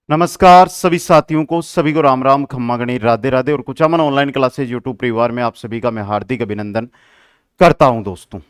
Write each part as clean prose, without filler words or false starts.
नमस्कार सभी साथियों को, सभी को राम राम, खम्मा गणी, राधे राधे और कुचामन ऑनलाइन क्लासेज यूट्यूब परिवार में आप सभी का मैं हार्दिक अभिनंदन करता हूं। दोस्तों,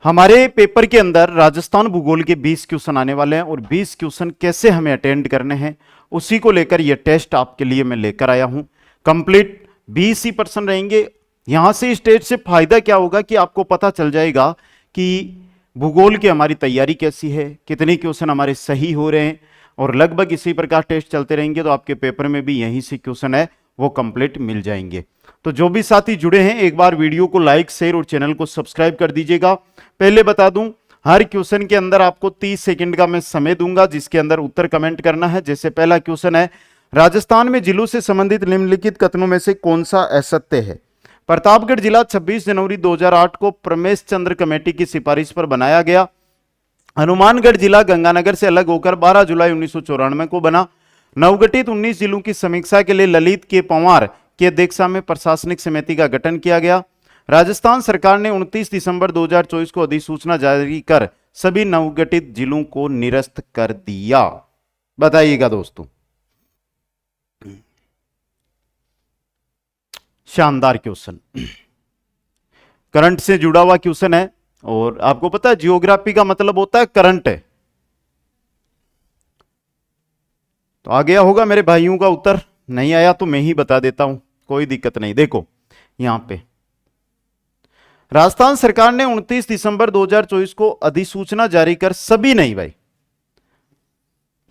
हमारे पेपर के अंदर राजस्थान भूगोल के 20 क्वेश्चन आने वाले हैं और 20 क्वेश्चन कैसे हमें अटेंड करने हैं उसी को लेकर यह टेस्ट आपके लिए मैं लेकर आया हूं। कंप्लीट 20 ही पर्सन रहेंगे। यहां से इस टेस्ट से फायदा क्या होगा कि आपको पता चल जाएगा कि भूगोल की हमारी तैयारी कैसी है, कितने क्वेश्चन हमारे सही हो रहे हैं, और लगभग इसी प्रकार टेस्ट चलते रहेंगे तो आपके पेपर में भी यही से क्वेश्चन है वो कंप्लीट मिल जाएंगे। तो जो भी साथी जुड़े हैं एक बार वीडियो को लाइक, शेयर और चैनल को सब्सक्राइब कर दीजिएगा। पहले बता दूं, हर क्वेश्चन के अंदर आपको 30 सेकंड का मैं समय दूंगा जिसके अंदर उत्तर कमेंट करना है। जैसे पहला क्वेश्चन है, राजस्थान में जिलों से संबंधित निम्नलिखित कथनों में से कौन सा असत्य है? प्रतापगढ़ जिला 26 जनवरी 2008 को प्रमेश चंद्र कमेटी की सिफारिश पर बनाया गया। हनुमानगढ़ जिला गंगानगर से अलग होकर 12 जुलाई 1994 को बना। नवगठित 19 जिलों की समीक्षा के लिए ललित के पंवार की अध्यक्षता में प्रशासनिक समिति का गठन किया गया। राजस्थान सरकार ने 29 दिसंबर 2024 को अधिसूचना जारी कर सभी नवगठित जिलों को निरस्त कर दिया। बताइएगा दोस्तों। शानदार क्वेश्चन, करंट से जुड़ा हुआ क्वेश्चन है और आपको पता है जियोग्राफी का मतलब होता है करंट है। तो आ गया होगा मेरे भाइयों का उत्तर, नहीं आया तो मैं ही बता देता हूं, कोई दिक्कत नहीं। देखो यहां पे राजस्थान सरकार ने 29 दिसंबर 2024 को अधिसूचना जारी कर सभी, नहीं भाई,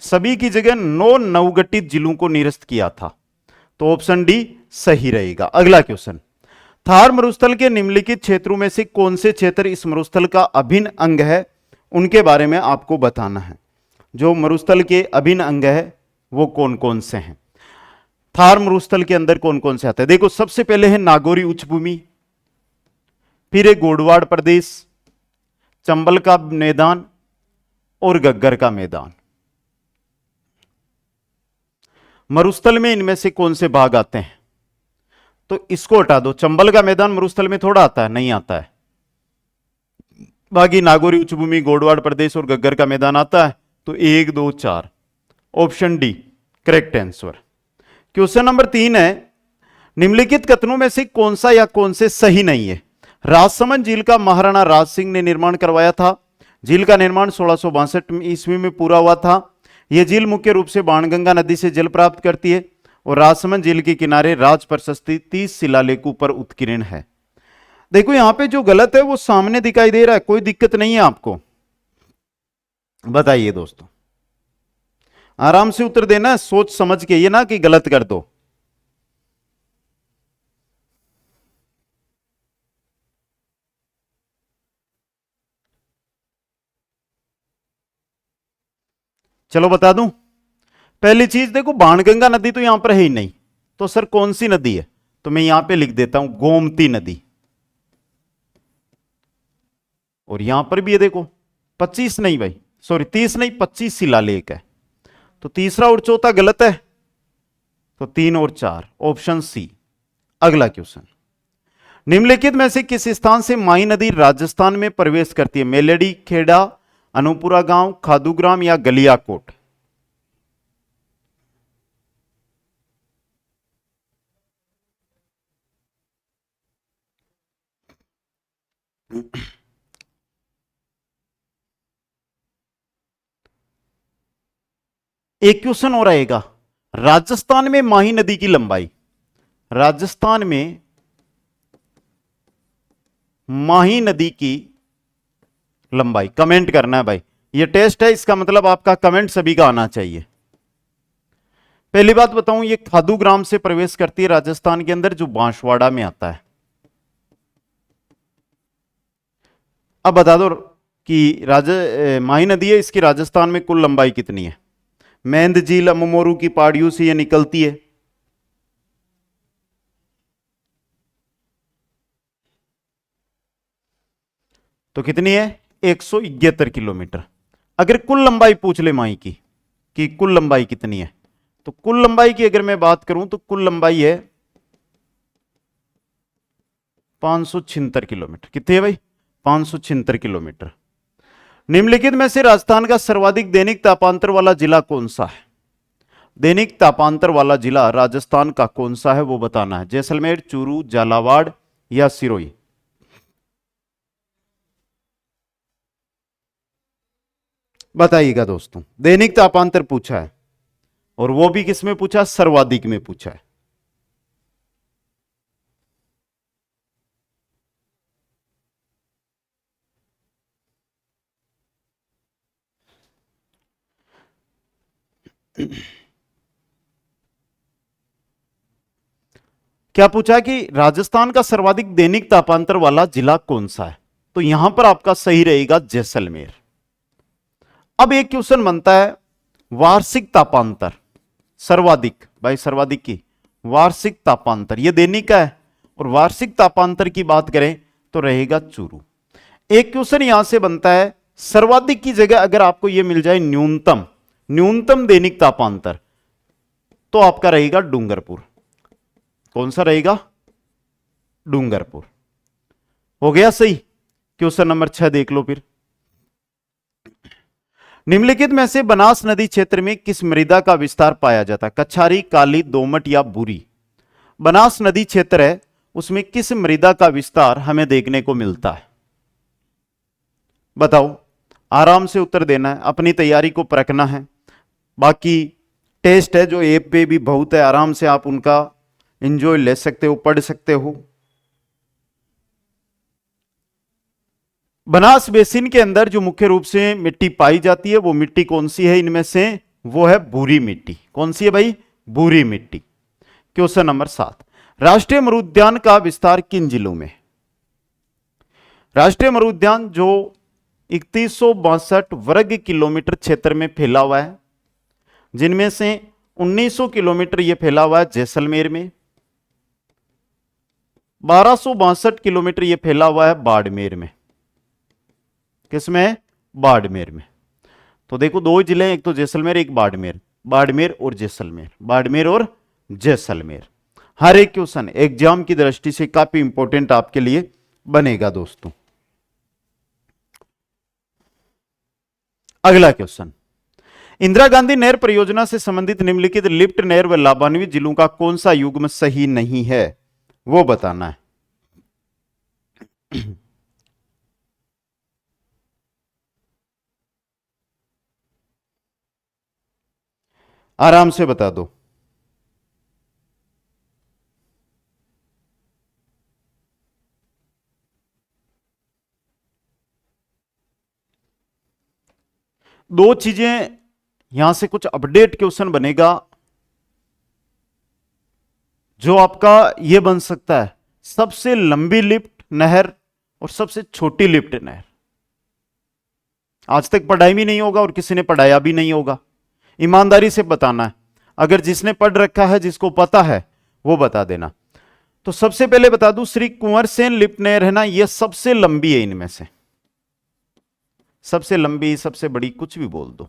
सभी की जगह 9 नवगठित जिलों को निरस्त किया था। तो ऑप्शन डी सही रहेगा। अगला क्वेश्चन, थार मरुस्थल के निम्नलिखित क्षेत्रों में से कौन से क्षेत्र इस मरुस्थल का अभिन्न अंग है? उनके बारे में आपको बताना है। जो मरुस्थल के अभिन्न अंग है वो कौन कौन से हैं? थार मरुस्थल के अंदर कौन कौन से आते हैं? देखो, सबसे पहले है नागौरी उच्च भूमि, फिर है गोडवाड़ प्रदेश, चंबल का मैदान और गग्गर का मैदान। मरुस्थल में इनमें से कौन से भाग आते हैं? तो इसको हटा दो, चंबल का मैदान मरुस्थल में थोड़ा आता है, नहीं आता है। बाकी नागौरी उच्च भूमि, गोडवाड़ प्रदेश और गग्गर का मैदान आता है। तो 1 2 4 option D correct answer. Question number 3 है, निम्नलिखित कथनों में से कौन सा या कौन से सही नहीं है? राजसमंद झील का महाराणा राज सिंह ने निर्माण करवाया था। झील का निर्माण 1662 ईस्वी में पूरा हुआ था। यह झील मुख्य रूप से बाणगंगा नदी से जल प्राप्त करती है और राजसमंद झील के किनारे राज प्रशस्ति 30 शिलालेखों पर उत्कीर्ण है। देखो यहां पे जो गलत है वो सामने दिखाई दे रहा है, कोई दिक्कत नहीं है आपको। बताइए दोस्तों, आराम से उत्तर देना है, सोच समझ के, ये ना कि गलत कर दो। चलो बता दूं। पहली चीज देखो, बाणगंगा नदी तो यहां पर है ही नहीं, तो सर कौन सी नदी है? तो मैं यहां पे लिख देता हूं गोमती नदी। और यहां पर भी है देखो 25 नहीं भाई, सॉरी 30 नहीं, 25 शिलालेख है। तो तीसरा और चौथा गलत है, तो 3 और 4 ऑप्शन सी। अगला क्वेश्चन, निम्नलिखित में से किस स्थान से माई नदी राजस्थान में प्रवेश करती है? मेलेडी, खेड़ा, अनूपुरा गांव, खादूग्राम या गलियाकोट? एक क्वेश्चन और आएगा, राजस्थान में माही नदी की लंबाई, राजस्थान में माही नदी की लंबाई कमेंट करना है भाई। ये टेस्ट है, इसका मतलब आपका कमेंट सभी का आना चाहिए। पहली बात बताऊं, ये खादूग्राम से प्रवेश करती है राजस्थान के अंदर, जो बांसवाड़ा में आता है। अब बता दो कि माही नदी है, इसकी राजस्थान में कुल लंबाई कितनी है? मेंद झील अममोरू की पहाड़ियों से ये निकलती है। तो कितनी है? 171 किलोमीटर। अगर कुल लंबाई पूछ ले माई की कि कुल लंबाई कितनी है, तो कुल लंबाई की अगर मैं बात करूं तो कुल लंबाई है 576 किलोमीटर। कितनी है भाई? 576 किलोमीटर। निम्नलिखित में से राजस्थान का सर्वाधिक दैनिक तापांतर वाला जिला कौन सा है? दैनिक तापांतर वाला जिला राजस्थान का कौन सा है वो बताना है। जैसलमेर, चूरू, झालावाड़ या सिरोही? बताइएगा दोस्तों। दैनिक तापांतर पूछा है और वो भी किस में पूछा? सर्वाधिक में पूछा है। क्या पूछा कि राजस्थान का सर्वाधिक दैनिक तापांतर वाला जिला कौन सा है? तो यहां पर आपका सही रहेगा जैसलमेर। अब एक क्वेश्चन बनता है वार्षिक तापांतर, सर्वाधिक, भाई सर्वाधिक की वार्षिक तापांतर, यह दैनिक का है और वार्षिक तापांतर की बात करें तो रहेगा चूरू। एक क्वेश्चन यहां से बनता है सर्वाधिक की जगह अगर आपको यह मिल जाए न्यूनतम, न्यूनतम दैनिक तापांतर, तो आपका रहेगा डूंगरपुर। कौन सा रहेगा? डूंगरपुर। हो गया सही। क्वेश्चन नंबर 6 देख लो फिर। निम्नलिखित में से बनास नदी क्षेत्र में किस मृदा का विस्तार पाया जाता है? कछारी, काली, दोमट या भूरी? बनास नदी क्षेत्र है, उसमें किस मृदा का विस्तार हमें देखने को मिलता है? बताओ, आराम से उत्तर देना है, अपनी तैयारी को परखना है। बाकी टेस्ट है जो ऐप पे भी बहुत है, आराम से आप उनका एंजॉय ले सकते हो, पढ़ सकते हो। बनास बेसिन के अंदर जो मुख्य रूप से मिट्टी पाई जाती है वो मिट्टी कौन सी है इनमें से? वो है भूरी मिट्टी। कौन सी है भाई? भूरी मिट्टी। क्वेश्चन नंबर 7, राष्ट्रीय मरुद्यान का विस्तार किन जिलों में? राष्ट्रीय मरुद्यान जो 3162 वर्ग किलोमीटर क्षेत्र में फैला हुआ है, जिनमें से 1900 किलोमीटर यह फैला हुआ है जैसलमेर में, 1262 किलोमीटर यह फैला हुआ है बाड़मेर में। किसमें? बाड़मेर में। तो देखो दो जिले हैं, एक तो जैसलमेर, एक बाड़मेर। बाड़मेर और जैसलमेर, बाड़मेर और जैसलमेर। हर एक क्वेश्चन एग्जाम की दृष्टि से काफी इंपॉर्टेंट आपके लिए बनेगा दोस्तों। अगला क्वेश्चन, इंदिरा गांधी नहर परियोजना से संबंधित निम्नलिखित लिफ्ट, नहर व लाभान्वित जिलों का कौन सा युग्म सही नहीं है वो बताना है। आराम से बता दो। दो चीजें यहां से कुछ अपडेट क्वेश्चन बनेगा जो आपका यह बन सकता है सबसे लंबी लिफ्ट नहर और सबसे छोटी लिफ्ट नहर। आज तक पढ़ाई भी नहीं होगा और किसी ने पढ़ाया भी नहीं होगा, ईमानदारी से बताना है। अगर जिसने पढ़ रखा है, जिसको पता है वो बता देना। तो सबसे पहले बता दूं, श्री कुंवर सेन लिफ्ट नहर है ना, यह सबसे लंबी है इनमें से, सबसे लंबी, सबसे बड़ी, कुछ भी बोल दो।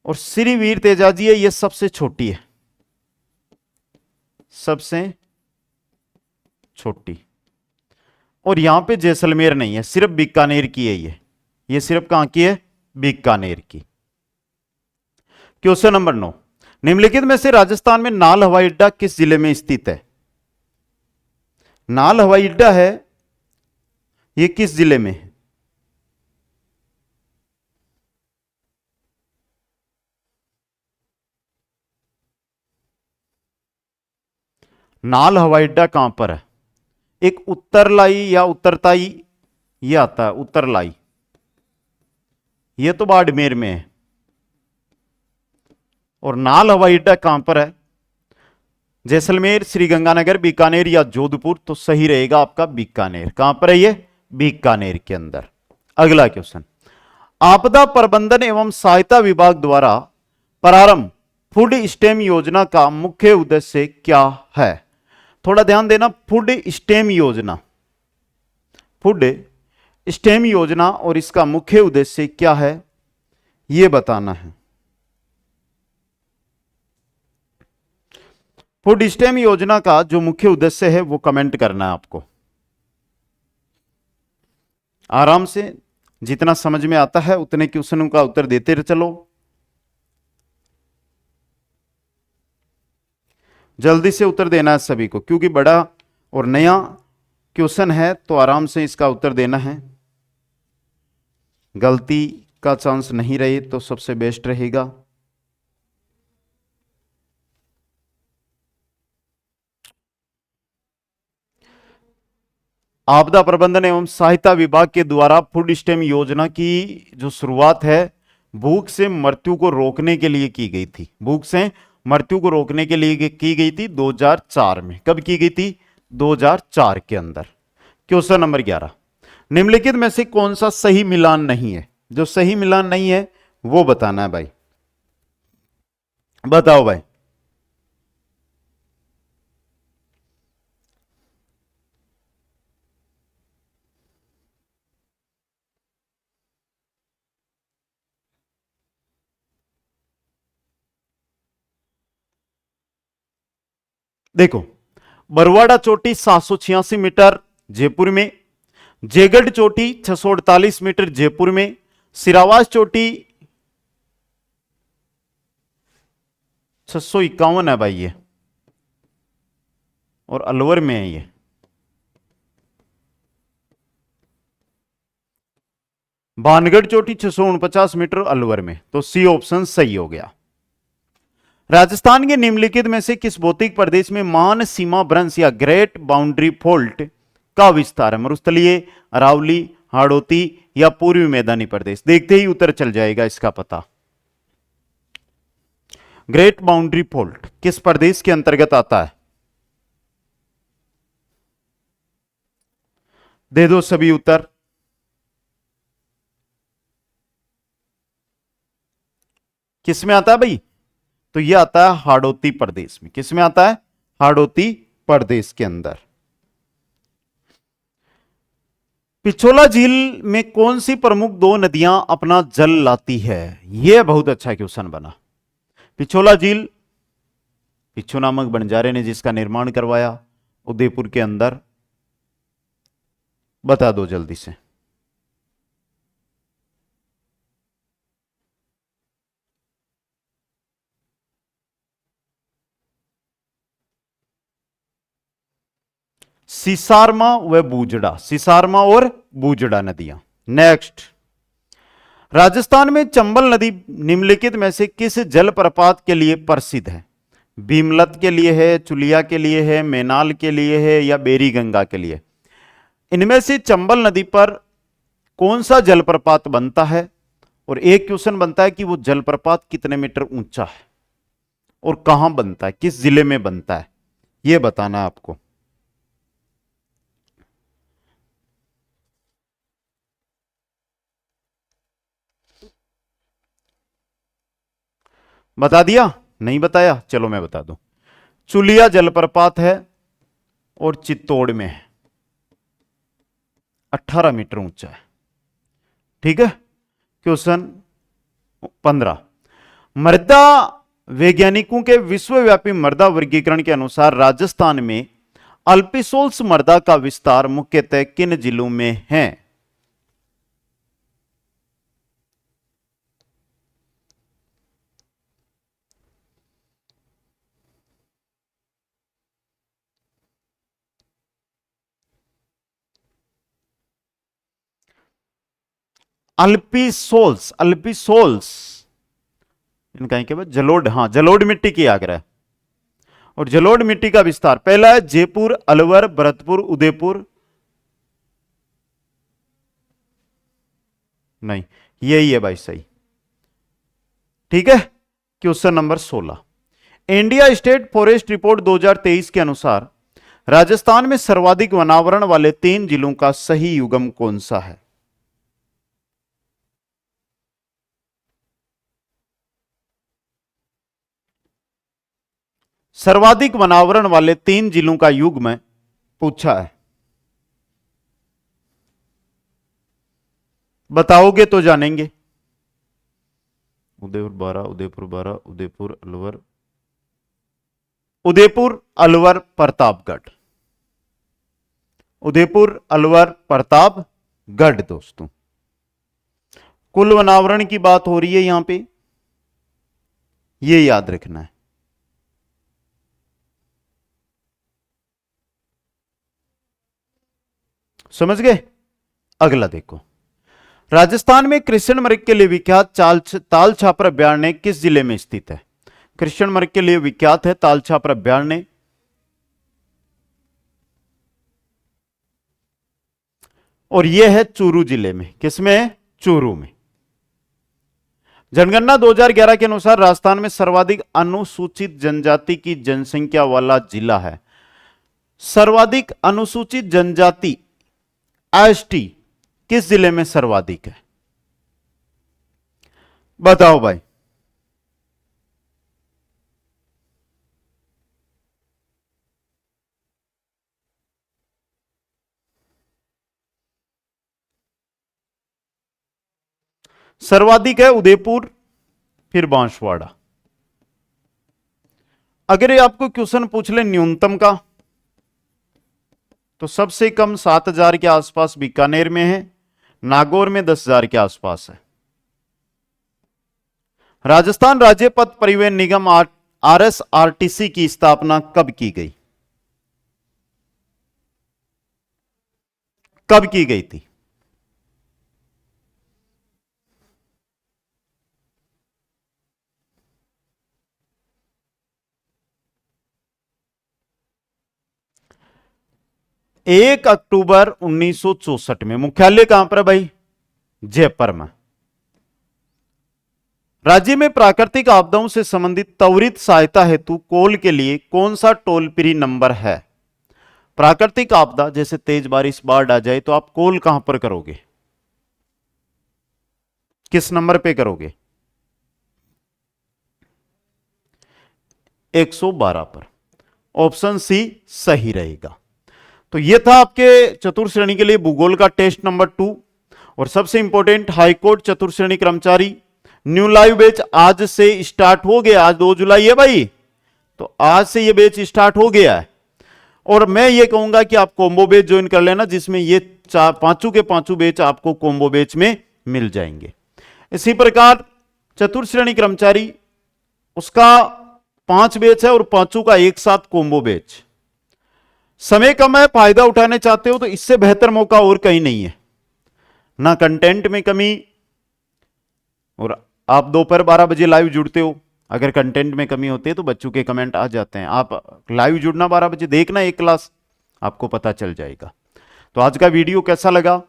और श्री वीर तेजाजी है, यह सबसे छोटी है, सबसे छोटी। और यहां पे जैसलमेर नहीं है, सिर्फ बीकानेर की है ये सिर्फ कहां की है? बीकानेर की। क्वेश्चन नंबर 9, निम्नलिखित में से राजस्थान में नाल हवाई अड्डा किस जिले में स्थित है? नाल हवाई अड्डा है, यह किस जिले में है? नाल हवाई अड्डा कहां पर है? एक उत्तरलाई या उत्तरताई ये आता है, उत्तरलाई, ये तो बाड़मेर में है। और नाल हवाई अड्डा कहां पर है? जैसलमेर, श्रीगंगानगर, बीकानेर या जोधपुर? तो सही रहेगा आपका बीकानेर। कहां पर है ये? बीकानेर के अंदर। अगला क्वेश्चन, आपदा प्रबंधन एवं सहायता विभाग द्वारा प्रारंभ फूड स्टेम योजना का मुख्य उद्देश्य क्या है? थोड़ा ध्यान देना, फूड स्टेम योजना, फूड स्टेम योजना और इसका मुख्य उद्देश्य क्या है यह बताना है। फूड स्टेम योजना का जो मुख्य उद्देश्य है वो कमेंट करना है आपको। आराम से जितना समझ में आता है उतने क्वेश्चनों का उत्तर देते चलो। जल्दी से उत्तर देना है सभी को, क्योंकि बड़ा और नया क्वेश्चन है तो आराम से इसका उत्तर देना है। गलती का चांस नहीं रहे तो सबसे बेस्ट रहेगा। आपदा प्रबंधन एवं सहायता विभाग के द्वारा फूड स्टैम्प योजना की जो शुरुआत है भूख से मृत्यु को रोकने के लिए की गई थी। भूख से मृत्यु को रोकने के लिए की गई थी 2004 में। कब की गई थी? 2004 के अंदर। क्वेश्चन नंबर 11, निम्नलिखित में से कौन सा सही मिलान नहीं है? जो सही मिलान नहीं है वो बताना है भाई। बताओ भाई। देखो, बरवाड़ा चोटी 786 मीटर जयपुर में, जयगढ़ चोटी 648 मीटर जयपुर में, सिरावास चोटी 651 है भाई ये, और अलवर में है ये। भानगढ़ चोटी 649 मीटर अलवर में, तो सी ऑप्शन सही हो गया। राजस्थान के निम्नलिखित में से किस भौतिक प्रदेश में मान सीमा भ्रंश या ग्रेट बाउंड्री फॉल्ट का विस्तार है? मरुस्थलीय, अरावली, हाड़ौती या पूर्वी मैदानी प्रदेश? देखते ही उत्तर चल जाएगा इसका पता। ग्रेट बाउंड्री फॉल्ट किस प्रदेश के अंतर्गत आता है? दे दो सभी उत्तर। किस में आता है भाई? तो यह आता है हाड़ौती प्रदेश में। किस में आता है? हाड़ौती प्रदेश के अंदर। पिछोला झील में कौन सी प्रमुख दो नदियां अपना जल लाती है? यह बहुत अच्छा क्वेश्चन बना। पिछोला झील, पिछो नामक बंजारे ने जिसका निर्माण करवाया उदयपुर के अंदर, बता दो जल्दी से। सिसारमा व बूजड़ा, सिसारमा और बूजड़ा नदियां। नेक्स्ट, राजस्थान में चंबल नदी निम्नलिखित में से किस जलप्रपात के लिए प्रसिद्ध है? भीमलत के लिए है, चुलिया के लिए है, मैनाल के लिए है या बेरी गंगा के लिए? इनमें से चंबल नदी पर कौन सा जलप्रपात बनता है? और एक क्वेश्चन बनता है कि वो जलप्रपात कितने मीटर ऊंचा है और कहां बनता है, किस जिले में बनता है, यह बताना है आपको। बता दिया? नहीं बताया? चलो मैं बता दूं। चुलिया जलप्रपात है और चित्तौड़ में है, 18 मीटर ऊंचा है। ठीक है। क्वेश्चन 15, मृदा वैज्ञानिकों के विश्वव्यापी मृदा वर्गीकरण के अनुसार राजस्थान में अल्पिसोल्स मृदा का विस्तार मुख्यतः किन जिलों में है? अल्पिसोल्स, अल्पिसोल्स इनका क्या बात? जलोढ़, हाँ जलोढ़ मिट्टी की आग्रह। और जलोढ़ मिट्टी का विस्तार पहला है जयपुर, अलवर, भरतपुर, उदयपुर। नहीं, यही है भाई सही। ठीक है। Question number 16, India state forest report 2023 के अनुसार राजस्थान में सर्वाधिक वनावरण वाले 3 जिलों का सही युग्म कौन सा है? सर्वाधिक वनावरण वाले 3 जिलों का युग्म पूछा है। बताओगे तो जानेंगे। उदयपुर 12, उदयपुर 12, उदयपुर अलवर, उदयपुर अलवर प्रतापगढ़, उदयपुर अलवर प्रतापगढ़, गढ़ दोस्तों। कुल वनावरण की बात हो रही है यहां पे, ये याद रखना है। समझ गए? अगला देखो, राजस्थान में कृष्ण मृग के लिए विख्यात ताल छापर अभ्यारण्य किस जिले में स्थित है? कृष्ण मृग के लिए विख्यात है ताल छापर अभ्यारण्य, और यह है चूरू जिले में। किसमें है? चूरू में। जनगणना 2011 के अनुसार राजस्थान में सर्वाधिक अनुसूचित जनजाति की जनसंख्या वाला जिला है। सर्वाधिक अनुसूचित जनजाति एसटी किस जिले में सर्वाधिक है? बताओ भाई। सर्वाधिक है उदयपुर, फिर बांसवाड़ा। अगर ये आपको क्वेश्चन पूछ ले न्यूनतम का, तो सबसे कम 7,000 के आसपास बीकानेर में है, नागौर में 10,000 के आसपास है। राजस्थान राज्य पथ परिवहन निगम आरएसआरटीसी की स्थापना कब की गई? कब की गई थी? एक अक्टूबर 1964 में। मुख्यालय कहां पर है भाई? जयपुर में। राज्य में प्राकृतिक आपदाओं से संबंधित त्वरित सहायता हेतु कॉल के लिए कौन सा टोल फ्री नंबर है? प्राकृतिक आपदा जैसे तेज बारिश बाढ़ आ जाए तो आप कॉल कहां पर करोगे? किस नंबर पे करोगे? 112 पर। ऑप्शन सी सही रहेगा। तो यह था आपके चतुर्थ श्रेणी के लिए भूगोल का टेस्ट नंबर 2। और सबसे इंपॉर्टेंट, हाईकोर्ट चतुर्थ श्रेणी कर्मचारी न्यू लाइव बैच आज से स्टार्ट हो गया। आज 2 जुलाई है भाई, तो आज से ये बैच स्टार्ट हो गया है। और मैं ये कहूंगा कि आप कॉम्बो बैच ज्वाइन कर लेना, जिसमें ये पांचों के पांचों बैच आपको कॉम्बो बैच में मिल जाएंगे। इसी प्रकार चतुर्थ श्रेणी कर्मचारी, उसका 5 बैच है और पांचों का एक साथ कॉम्बो बैच। समय कम है, फायदा उठाने चाहते हो तो इससे बेहतर मौका और कहीं नहीं है। ना कंटेंट में कमी, और आप दोपहर 12 बजे लाइव जुड़ते हो, अगर कंटेंट में कमी होती है तो बच्चों के कमेंट आ जाते हैं। आप लाइव जुड़ना 12 बजे, देखना एक क्लास, आपको पता चल जाएगा। तो आज का वीडियो कैसा लगा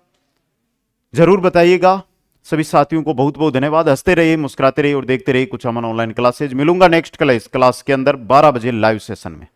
जरूर बताइएगा। सभी साथियों को बहुत बहुत धन्यवाद। हंसते रहिए, मुस्कुराते रहिए और देखते रहिए कुछ अमन ऑनलाइन क्लासेज। मिलूंगा नेक्स्ट क्लास के अंदर 12 बजे लाइव सेशन में।